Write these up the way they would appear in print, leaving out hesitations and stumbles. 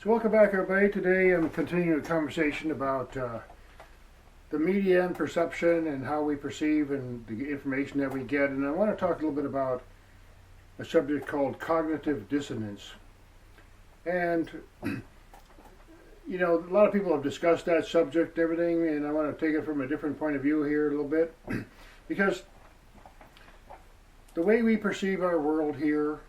So welcome back, everybody. Today I'm continuing a conversation about the media and perception and how we perceive and the information that we get. And I want to talk a little bit about a subject called cognitive dissonance. And, you know, a lot of people have discussed that subject and everything, and I want to take it from a different point of view here a little bit. Because the way we perceive our world here,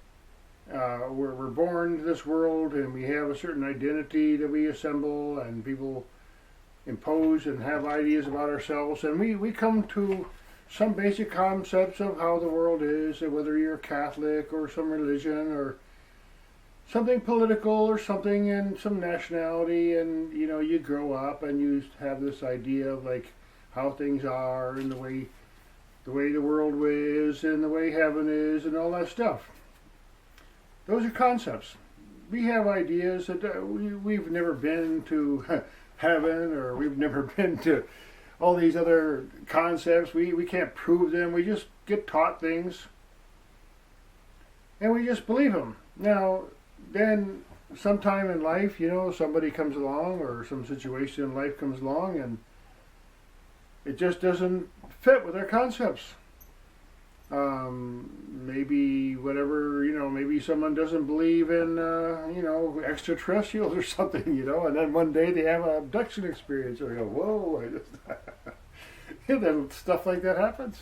we're born into this world and we have a certain identity that we assemble, and people impose and have ideas about ourselves, and we come to some basic concepts of how the world is, and whether you're Catholic or some religion or something political or something in some nationality, and you know, you grow up and you have this idea of like how things are and the way the world is and the way heaven is and all that stuff. Those are concepts. We have ideas that we've never been to heaven, or we've never been to all these other concepts. We can't prove them. We just get taught things and we just believe them. Now, then sometime in life, you know, somebody comes along or some situation in life comes along and it just doesn't fit with our concepts. Maybe whatever, you know, maybe someone doesn't believe in, you know, extraterrestrials or something, you know, and then one day they have an abduction experience, or they go, whoa, you know, stuff like that happens.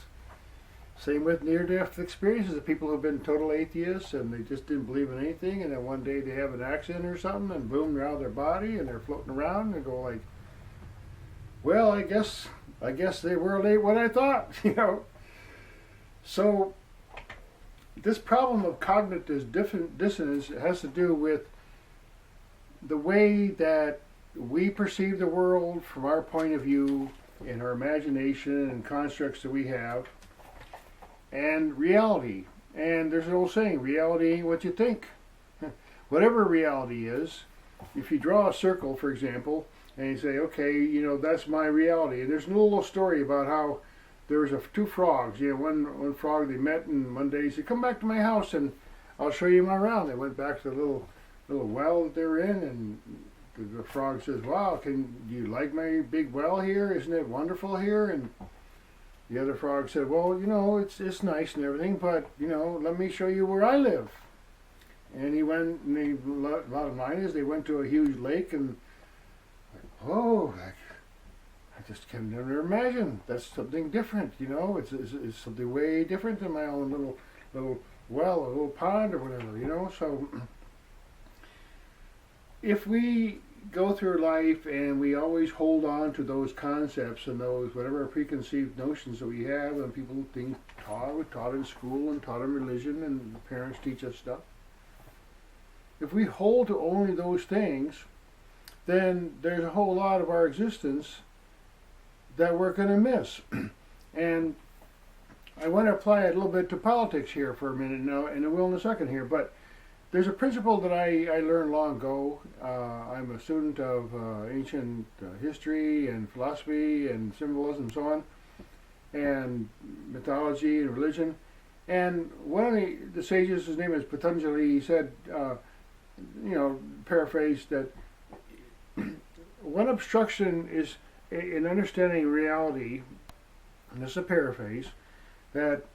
Same with near-death experiences of people who've been total atheists and they just didn't believe in anything, and then one day they have an accident or something and boom, they're out of their body and they're floating around and go like, well, I guess they were late what I thought, you know. So this problem of cognitive dissonance has to do with the way that we perceive the world from our point of view and our imagination and constructs that we have, and reality. And there's an old saying, reality ain't what you think. Whatever reality is, if you draw a circle, for example, and you say, okay, you know, that's my reality. And there's a little story about how there was two frogs. You know, one frog, they met, and one day he said, come back to my house and I'll show you around. They went back to the little well that they were in, and the frog says, wow, do you like my big well here? Isn't it wonderful here? And the other frog said, well, you know, it's nice and everything, but, you know, let me show you where I live. And he went, and the bottom line is they went to a huge lake, and oh, I just can never imagine. That's something different, you know. It's something way different than my own little well, a little pond or whatever, you know. So if we go through life and we always hold on to those concepts and those whatever preconceived notions that we have, and people think we're taught in school and taught in religion, and parents teach us stuff. If we hold to only those things, then there's a whole lot of our existence that we're going to miss. And I want to apply it a little bit to politics here for a minute now, and I will in a second here, but there's a principle that I learned long ago. I'm a student of ancient history and philosophy and symbolism and so on, and mythology and religion. And one of the sages, his name is Patanjali, he said, you know, paraphrased, that one obstruction is in understanding reality, and this is a paraphrase, that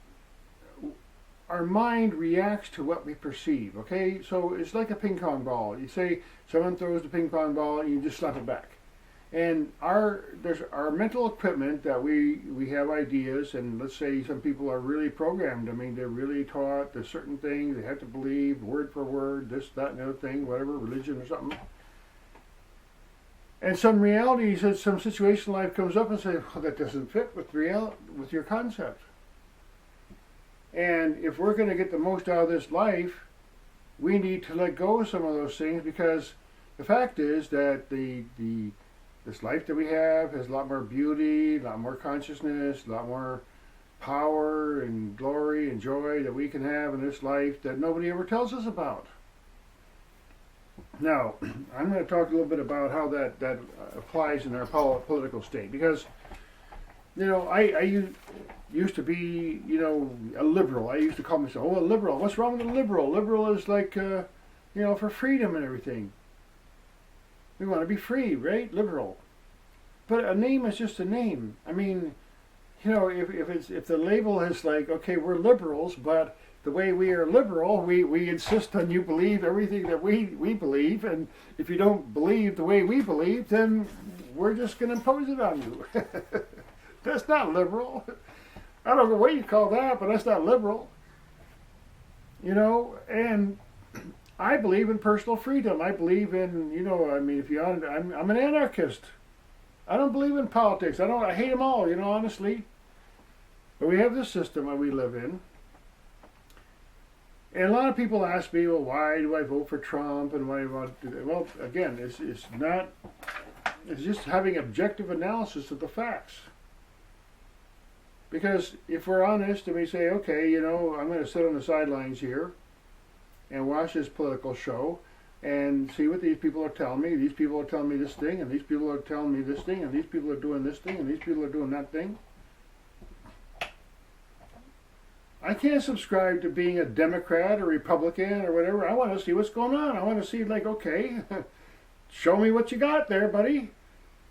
our mind reacts to what we perceive, okay? So it's like a ping pong ball. You say someone throws the ping pong ball and you just slap it back. And there's our mental equipment that we have ideas, and let's say some people are really programmed. I mean, they're really taught there's certain things they have to believe word for word, this, that, and the other thing, whatever, religion or something. And some realities, some situation in life comes up and say, well, that doesn't fit with your concept. And if we're going to get the most out of this life, we need to let go of some of those things, because the fact is that this life that we have has a lot more beauty, a lot more consciousness, a lot more power and glory and joy that we can have in this life that nobody ever tells us about. Now, I'm going to talk a little bit about how that applies in our political state, because, you know, I used to be, you know, a liberal. I used to call myself, oh, a liberal. What's wrong with a liberal? Liberal is like, you know, for freedom and everything. We want to be free, right? Liberal. But a name is just a name. I mean, if the label is like, okay, we're liberals, but the way we are liberal, we insist on you believe everything that we believe, and if you don't believe the way we believe, then we're just going to impose it on you. That's not liberal. I don't know what you call that, but that's not liberal. And I believe in personal freedom. I believe in, I'm an anarchist. I don't believe in politics. I hate them all, honestly. But we have this system that we live in. And a lot of people ask me, well, why do I vote for Trump and why do I want to do that? Well, again, it's just having objective analysis of the facts. Because if we're honest and we say, okay, I'm going to sit on the sidelines here and watch this political show and see what these people are telling me. These people are telling me this thing, and these people are telling me this thing, and these people are doing this thing, and these people are doing that thing. I can't subscribe to being a Democrat or Republican or whatever. I want to see what's going on. I want to see, okay, show me what you got there, buddy.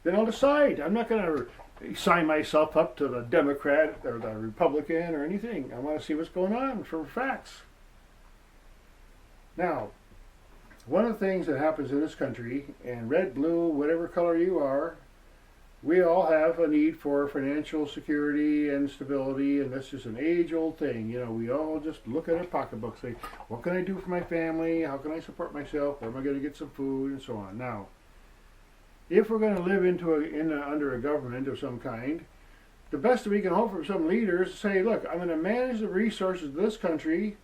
Then I'll decide. I'm not going to sign myself up to the Democrat or the Republican or anything. I want to see what's going on for facts. Now, one of the things that happens in this country, and red, blue, whatever color you are, we all have a need for financial security and stability, and that's just an age-old thing. We all just look at our pocketbook, say, what can I do for my family? How can I support myself? Where am I going to get some food? And so on. Now, if we're going to live under a government of some kind, the best that we can hope for some leaders to say, look, I'm going to manage the resources of this country,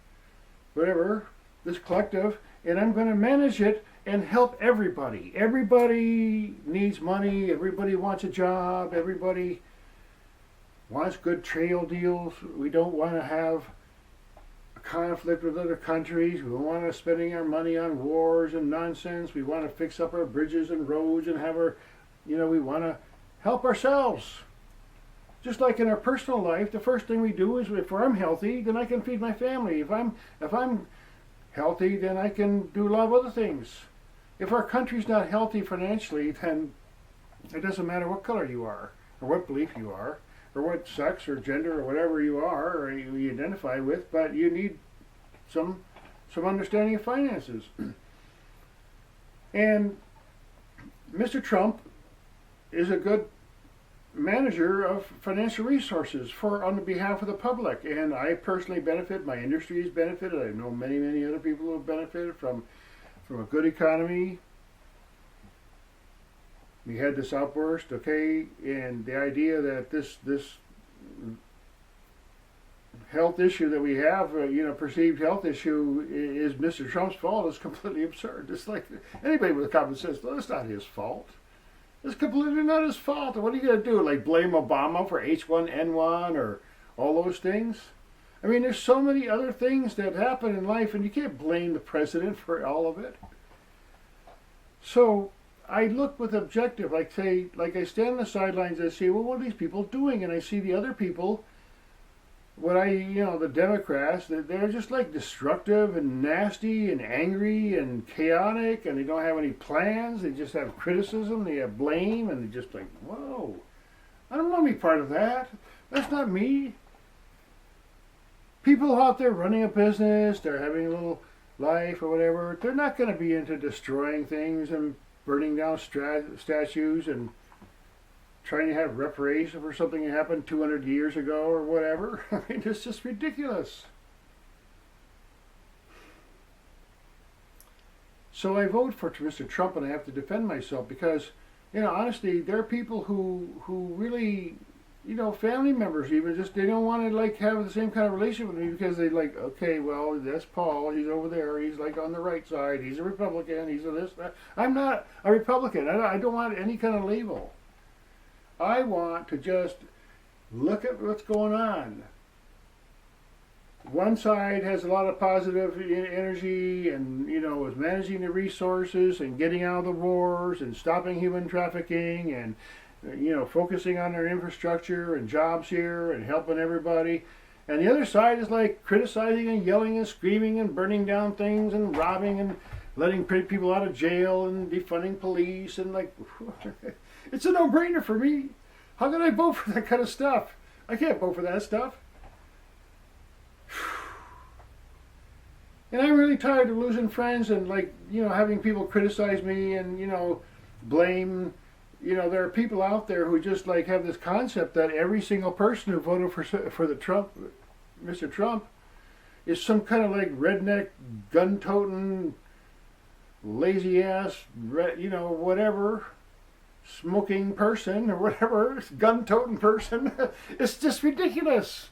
whatever, this collective, and I'm going to manage it and help everybody. Everybody needs money. Everybody wants a job. Everybody wants good trade deals. We don't want to have a conflict with other countries. We don't want to spending our money on wars and nonsense. We want to fix up our bridges and roads and have we want to help ourselves. Just like in our personal life, the first thing we do is if I'm healthy, then I can feed my family. If I'm healthy, then I can do a lot of other things. If our country's not healthy financially, then it doesn't matter what color you are, or what belief you are, or what sex or gender or whatever you are or you identify with, but you need some understanding of finances. And Mr. Trump is a good manager of financial resources on the behalf of the public, and I personally benefit. My industry has benefited. I know many other people who have benefited from a good economy. We had this outburst, okay, and the idea that this health issue that we have, perceived health issue, is Mr. Trump's fault is completely absurd. It's like anybody with common sense, no, it's not his fault. It's completely not his fault. What are you going to do? Like blame Obama for H1N1 or all those things? I mean, there's so many other things that happen in life, and you can't blame the president for all of it. So I look with objective, like I stand on the sidelines, I say, well, what are these people doing? And I see the other people, the Democrats, they're just like destructive and nasty and angry and chaotic, and they don't have any plans. They just have criticism, they have blame, and they're just like, whoa, I don't want to be part of that. That's not me. People out there running a business, they're having a little life or whatever, they're not going to be into destroying things and burning down statues and trying to have reparation for something that happened 200 years ago or whatever. I mean, it's just ridiculous. So I vote for Mr. Trump, and I have to defend myself because, honestly, there are people who really, family members even, just they don't want to have the same kind of relationship with me because they okay, well, that's Paul, he's over there, he's on the right side, he's a Republican, he's a this, that. I'm not a Republican. I don't want any kind of label. I want to just look at what's going on. One side has a lot of positive energy and, is managing the resources and getting out of the wars and stopping human trafficking and, focusing on their infrastructure and jobs here and helping everybody. And the other side is criticizing and yelling and screaming and burning down things and robbing and letting people out of jail and defunding police and like, it's a no-brainer for me. How can I vote for that kind of stuff? I can't vote for that stuff. And I'm really tired of losing friends and like, having people criticize me and, blame. There are people out there who just like have this concept that every single person who voted for Mr. Trump, is some kind of like redneck, gun-toting, lazy-ass, whatever, smoking person or whatever, gun-toting person. It's just ridiculous.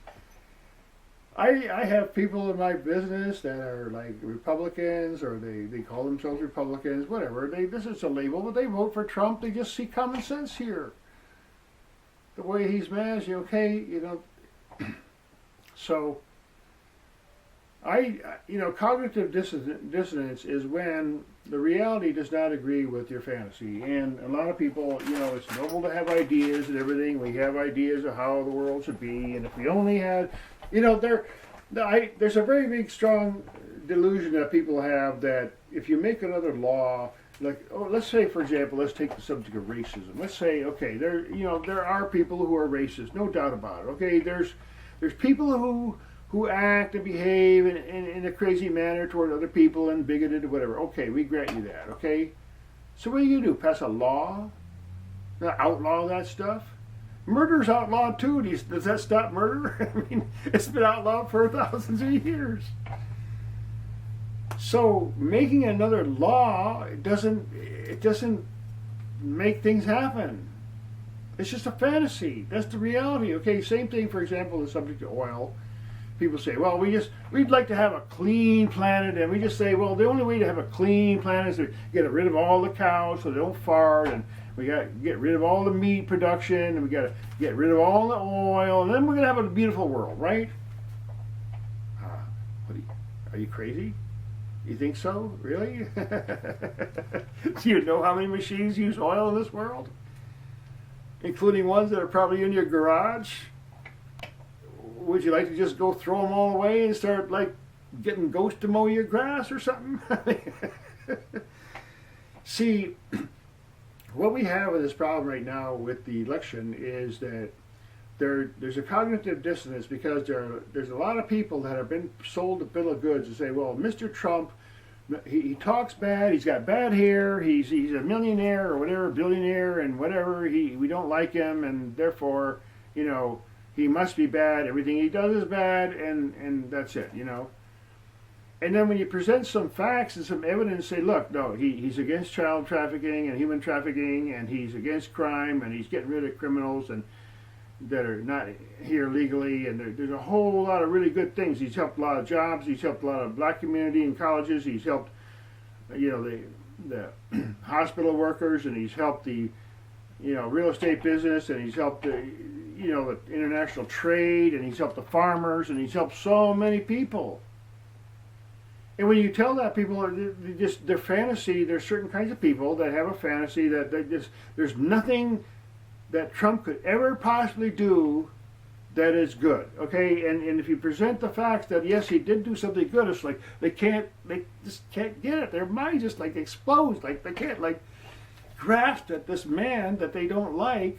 I have people in my business that are like Republicans, or they call themselves Republicans, whatever. This is a label, but they vote for Trump. They just see common sense here. The way he's managed, okay, So, cognitive dissonance is when the reality does not agree with your fantasy. And a lot of people, it's noble to have ideas and everything. We have ideas of how the world should be, and if we only had, there's a very big, strong delusion that people have that if you make another law, like, let's say, for example, let's take the subject of racism. Let's say, okay, there are people who are racist, no doubt about it. Okay, there's people who act and behave in a crazy manner toward other people and bigoted or whatever. Okay, we grant you that, okay? So what do? Pass a law? Outlaw that stuff? Murder's outlawed too. Does that stop murder? I mean, it's been outlawed for thousands of years. So making another law, it doesn't make things happen. It's just a fantasy. That's the reality. Okay, same thing, for example, the subject of oil. People say, well, we'd like to have a clean planet, and we just say, well, the only way to have a clean planet is to get rid of all the cows so they don't fart, and we got to get rid of all the meat production, and we got to get rid of all the oil, and then we're going to have a beautiful world, right? Are you crazy? You think so? Really? Do you know how many machines use oil in this world? Including ones that are probably in your garage? Would you like to just go throw them all away and start like getting ghosts to mow your grass or something? See, what we have with this problem right now with the election is that there's a cognitive dissonance because there's a lot of people that have been sold a bill of goods and say, well, Mr. Trump, he talks bad, he's got bad hair, he's a millionaire or whatever, billionaire and whatever, we don't like him, and therefore, he must be bad, everything he does is bad, and that's it, And then when you present some facts and some evidence, say, look, no, he's against child trafficking and human trafficking, and he's against crime, and he's getting rid of criminals and that are not here legally, and there's a whole lot of really good things. He's helped a lot of jobs, he's helped a lot of black community in colleges, he's helped, the hospital workers, and he's helped the, real estate business, and he's helped the international trade, and he's helped the farmers, and he's helped so many people. And when you tell that people, their fantasy, there's certain kinds of people that have a fantasy that there's nothing that Trump could ever possibly do that is good, okay? And if you present the facts that, yes, he did do something good, it's like they just can't get it. Their mind just like explodes, like they can't like grasp that this man that they don't like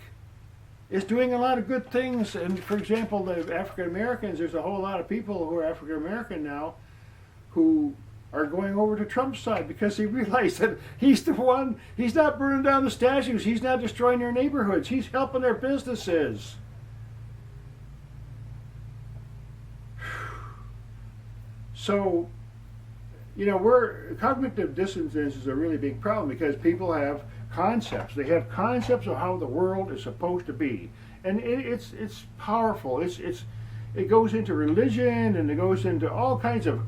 is doing a lot of good things. And for example, the African Americans, there's a whole lot of people who are African American now who are going over to Trump's side because they realize that he's the one, he's not burning down the statues, he's not destroying their neighborhoods, he's helping their businesses. So, cognitive dissonance is a really big problem because people have concepts. They have concepts of how the world is supposed to be, and it's powerful. It goes into religion, and it goes into all kinds of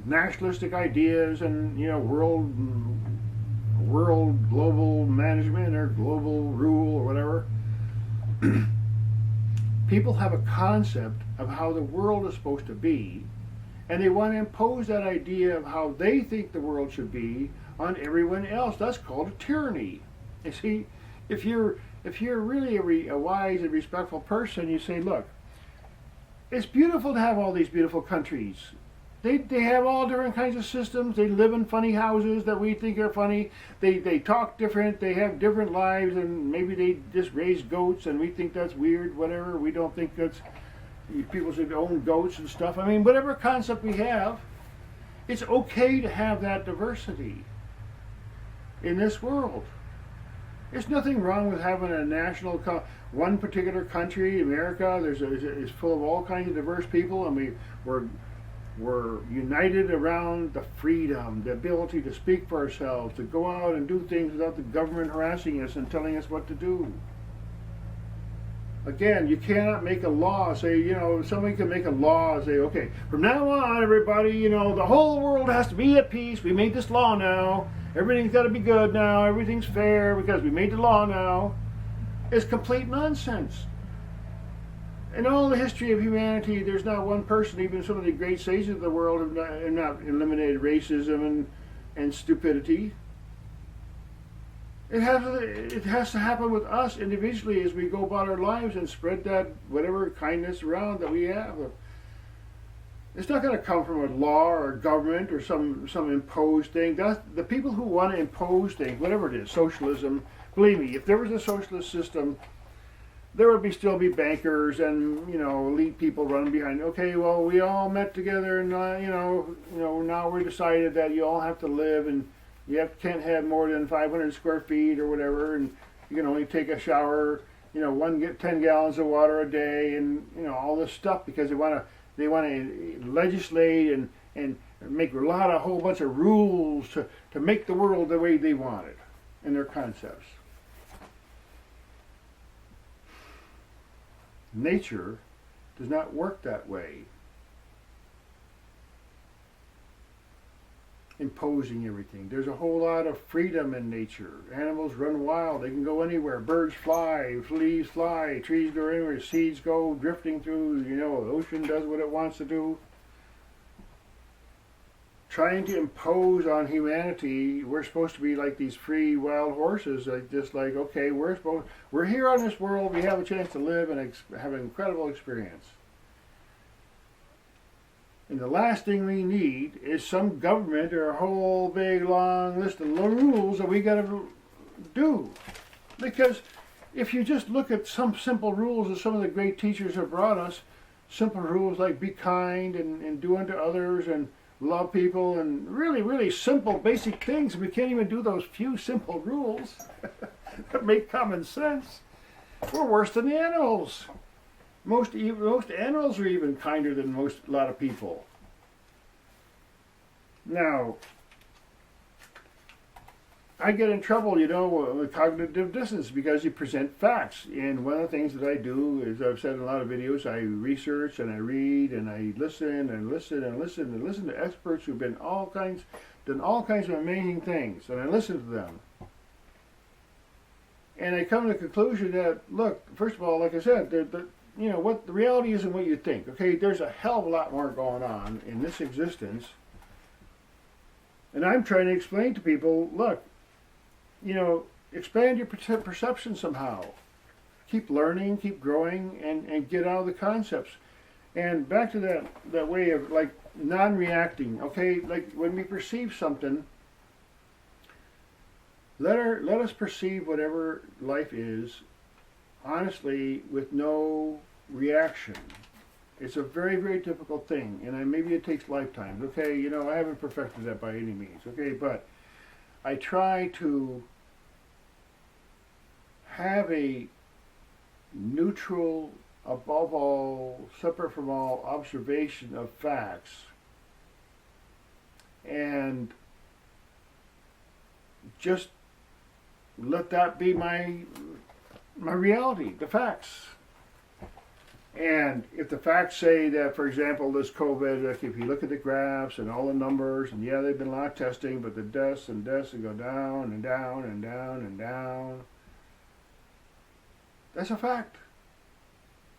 nationalistic ideas, and world global management or global rule or whatever. People have a concept of how the world is supposed to be, and they want to impose that idea of how they think the world should be on everyone else. That's called a tyranny. You see, if you're really a wise and respectful person, you say, look, it's beautiful to have all these beautiful countries. They have all different kinds of systems. They live in funny houses that we think are funny. They talk different. They have different lives, and maybe they just raise goats, and we think that's weird. Whatever. We don't think that's people should own goats and stuff. I mean, whatever concept we have, it's okay to have that diversity in this world. There's nothing wrong with having a national, one particular country, America. Is full of all kinds of diverse people, and we're united around the freedom, the ability to speak for ourselves, to go out and do things without the government harassing us and telling us what to do. Again, you cannot make a law, say, somebody can make a law and say, okay, from now on, everybody, the whole world has to be at peace. We made this law now. Everything's got to be good now. Everything's fair because we made the law now. It's complete nonsense. In all the history of humanity, there's not one person, even some of the great sages of the world, have not eliminated racism and stupidity. It has to happen with us individually as we go about our lives and spread that whatever kindness around that we have. It's not going to come from a law or a government or some imposed thing. That's the people who want to impose things, whatever it is, socialism. Believe me, if there was a socialist system, there would still be bankers and elite people running behind. Okay, well, we all met together and now we decided that you all have to live and can't have more than 500 square feet or whatever, and you can only take a shower, 10 gallons of water a day, and all this stuff because they want to legislate and make a whole bunch of rules to make the world the way they want it in their concepts. Nature does not work that way. Imposing everything. There's a whole lot of freedom in nature. Animals run wild. They can go anywhere. Birds fly, leaves fly, trees go anywhere, seeds go drifting through, the ocean does what it wants to do. Trying to impose on humanity, we're supposed to be like these free wild horses, okay, we're here on this world, we have a chance to live and have an incredible experience. And the last thing we need is some government or a whole big long list of rules that we got to do. Because if you just look at some simple rules that some of the great teachers have brought us, simple rules like be kind and do unto others and love people and really, really simple basic things. We can't even do those few simple rules that make common sense. We're worse than the animals. Most animals are even kinder than a lot of people. Now, I get in trouble, with cognitive dissonance because you present facts. And one of the things that I do is, I've said in a lot of videos, I research and I read and I listen and listen and listen and listen to experts who've done all kinds of amazing things, and I listen to them. And I come to the conclusion that, look, first of all, like I said, what the reality isn't what you think. Okay, there's a hell of a lot more going on in this existence. And I'm trying to explain to people, look, expand your perception somehow. Keep learning, keep growing, and get out of the concepts. And back to that way of like non-reacting. Okay, like when we perceive something, let us perceive whatever life is honestly with no reaction. It's a very, very difficult thing, and maybe it takes lifetimes. Okay, I haven't perfected that by any means. Okay, but I try to have a neutral, above all, separate from all observation of facts, and just let that be my reality, the facts. And if the facts say that, for example, this COVID, if you look at the graphs and all the numbers, and yeah, they've been a lot of testing, but the deaths go down and down and down and down. That's a fact.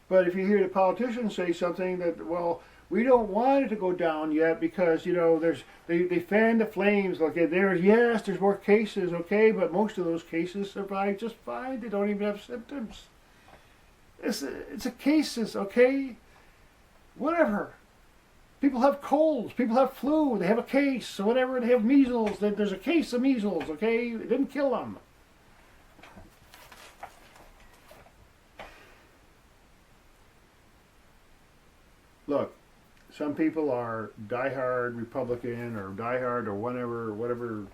But if you hear the politicians say something that, well, we don't want it to go down yet because, they fan the flames. Okay, there's more cases, okay, but most of those cases survive just fine. They don't even have symptoms. It's a cases, okay? Whatever. People have colds. People have flu. They have a case or whatever. They have measles. There's a case of measles, okay? It didn't kill them. Look, some people are diehard Republican or diehard or whatever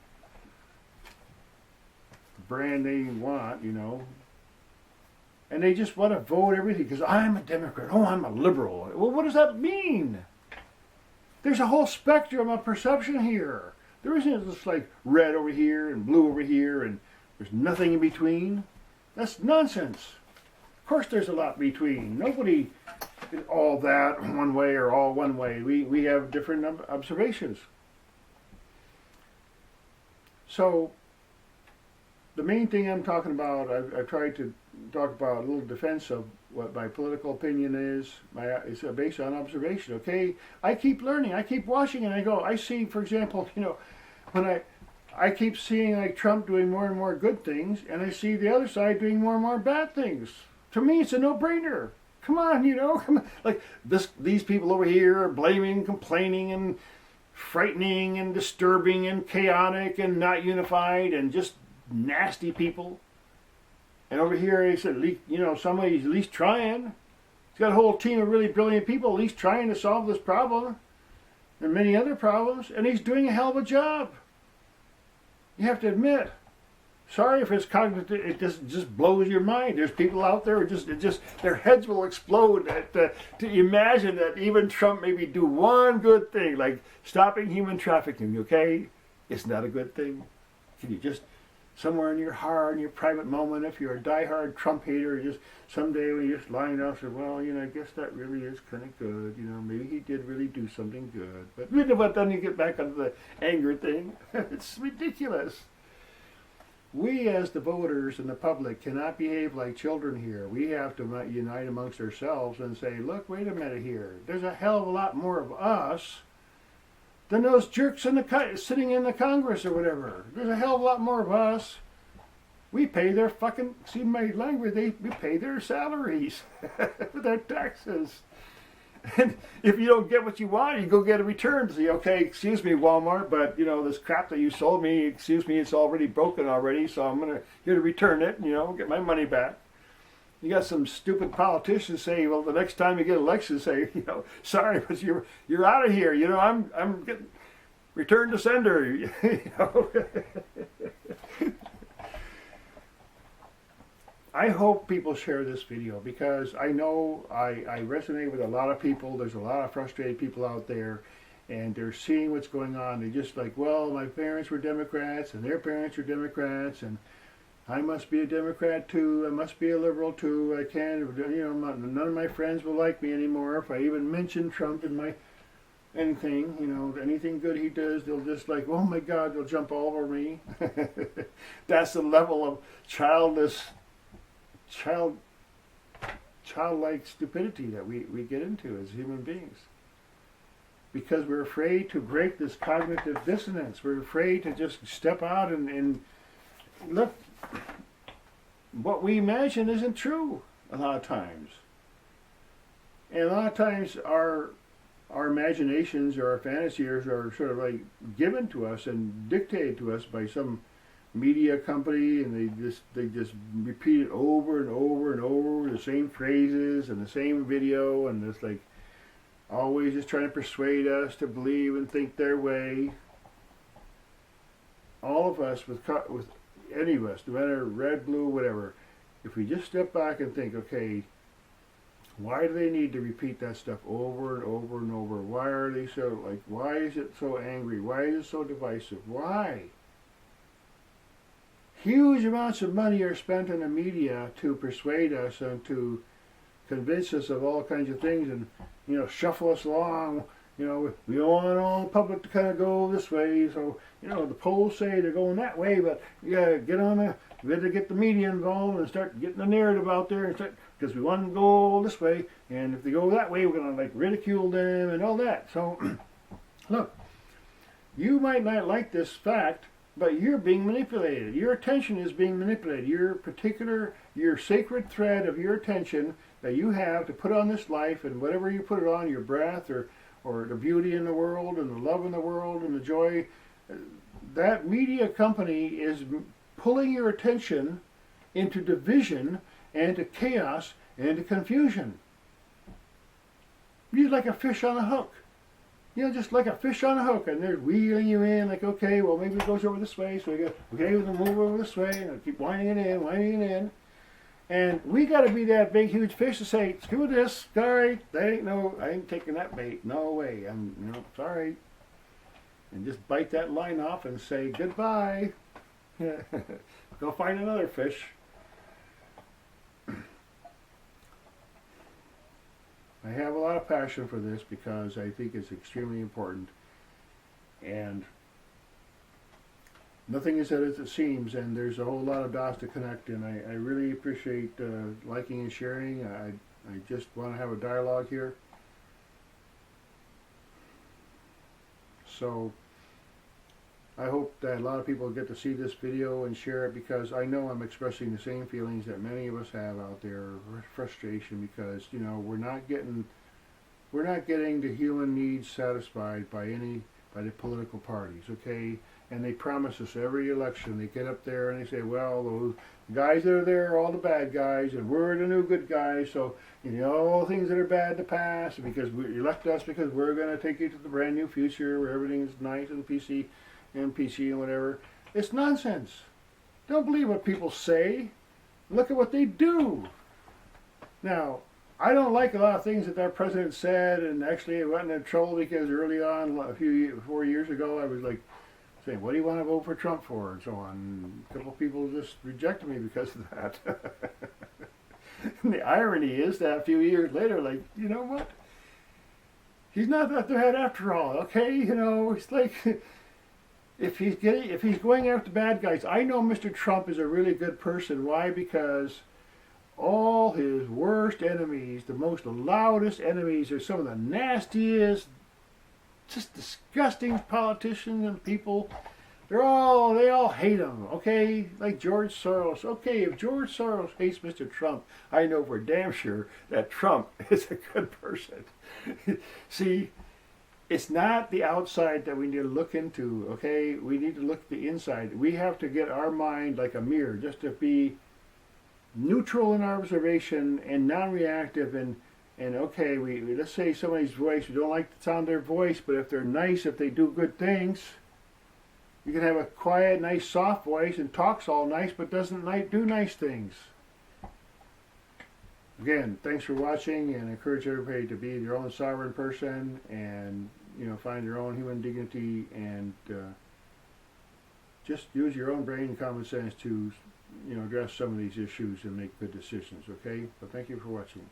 brand they want, you know. And they just want to vote everything because I'm a Democrat. Oh, I'm a liberal. Well, what does that mean? There's a whole spectrum of perception here. There isn't just like red over here and blue over here and there's nothing in between. That's nonsense. Of course there's a lot between. Nobody is all that one way or all one way. We have different observations. So the main thing I'm talking about, I've tried to talk about a little defense of what my political opinion is. It's based on observation, okay? I keep learning, I keep watching, and I see, for example, you know, when I keep seeing like Trump doing more and more good things, and I see the other side doing more and more bad things. To me, it's a no-brainer. Come on, you know, come on. Like these people over here are blaming, complaining, and frightening, and disturbing, and chaotic, and not unified, and just nasty people. And over here, he said, you know, somebody's at least trying. He's got a whole team of really brilliant people at least trying to solve this problem and many other problems, and he's doing a hell of a job. You have to admit. Sorry if it's cognitive, it just blows your mind. There's people out there who just their heads will explode to imagine that even Trump maybe do one good thing, like stopping human trafficking, okay? It's not a good thing. Can you just, somewhere in your heart, in your private moment, if you're a diehard Trump hater, just someday when you're just lying down, say, well, you know, I guess that really is kind of good. You know, maybe he did really do something good. But then you get back onto the anger thing. It's ridiculous. We as the voters and the public cannot behave like children here. We have to unite amongst ourselves and say, look, wait a minute here. There's a hell of a lot more of us than those jerks sitting in the Congress or whatever. There's a hell of a lot more of us. We pay their fucking, excuse my language, we pay their salaries with their taxes. And if you don't get what you want, you go get a return to say, okay, excuse me, Walmart, but you know, this crap that you sold me, excuse me, it's already broken already, so I'm here to return it, you know, get my money back. You got some stupid politicians say, well, the next time you get elected, say, you know, sorry, but you're out of here. You know, I'm getting return to sender. You know. I hope people share this video because I know I resonate with a lot of people. There's a lot of frustrated people out there, and they're seeing what's going on. They're just like, well, my parents were Democrats, and their parents were Democrats, and I must be a Democrat too. I must be a liberal too. I can't, you know, none of my friends will like me anymore if I even mention Trump in my anything. You know, anything good he does, they'll just like, oh my God, they'll jump all over me. That's the level of childlike stupidity that we get into as human beings. Because we're afraid to break this cognitive dissonance. We're afraid to just step out and look, what we imagine isn't true a lot of times. And a lot of times our imaginations or our fantasies are sort of like given to us and dictated to us by some media company, and they just repeat it over and over and over, the same phrases and the same video, and it's like always just trying to persuade us to believe and think their way. All of us, with any of us, no matter red, blue, whatever, if we just step back and think, okay, why do they need to repeat that stuff over and over and over? Why are they so, like, why is it so angry? Why is it so divisive? Why? Huge amounts of money are spent on the media to persuade us and to convince us of all kinds of things and, you know, shuffle us along. You know, we don't want all the public to kind of go this way, so, you know, the polls say they're going that way, but you gotta we better get the media involved and start getting the narrative out there, and because we want them to go this way, and if they go that way, we're gonna like ridicule them and all that. So, look, you might not like this fact, but you're being manipulated. Your attention is being manipulated. Your sacred thread of your attention that you have to put on this life, and whatever you put it on, your breath or or the beauty in the world and the love in the world and the joy. That media company is pulling your attention into division and to chaos and to confusion. You're like a fish on a hook. You know, just like a fish on a hook, and they're wheeling you in like, okay, well, maybe it goes over this way, so we go, okay, we'll move over this way, and they'll keep winding it in. And we got to be that big, huge fish to say, screw this, sorry, I ain't taking that bait, no way, sorry. And just bite that line off and say goodbye. Go find another fish. I have a lot of passion for this because I think it's extremely important, and nothing is as it seems, and there's a whole lot of dots to connect, and I really appreciate liking and sharing. I just want to have a dialogue here. So I hope that a lot of people get to see this video and share it, because I know I'm expressing the same feelings that many of us have out there, frustration, because we're not getting the human needs satisfied by the political parties, okay? And they promise us every election, they get up there and they say, well, those guys that are there are all the bad guys, and we're the new good guys, so all things that are bad to pass, because you elect us because we're going to take you to the brand new future where everything's nice and PC and whatever. It's nonsense. Don't believe what people say. Look at what they do. Now, I don't like a lot of things that our president said, and actually I went into trouble because early on, 4 years ago, I was like saying, what do you want to vote for Trump for, and so on. And a couple of people just rejected me because of that. And the irony is that a few years later, like, you know what? He's not that bad after all, okay? It's like, if he's going after bad guys, I know Mr. Trump is a really good person. Why? Because all his worst enemies, the most loudest enemies, are some of the nastiest, just disgusting politicians and people. They all hate him, okay? Like George Soros. Okay, if George Soros hates Mr. Trump, I know for damn sure that Trump is a good person. See, it's not the outside that we need to look into, okay? We need to look at the inside. We have to get our mind like a mirror, just to be neutral in our observation and non-reactive, and okay, let's say somebody's voice, we don't like the sound of their voice, but if they're nice, if they do good things, you can have a quiet, nice, soft voice and talks all nice, but doesn't do nice things. Again, thanks for watching, and I encourage everybody to be their own sovereign person and find your own human dignity, and just use your own brain and common sense to address some of these issues and make good decisions, okay? So thank you for watching.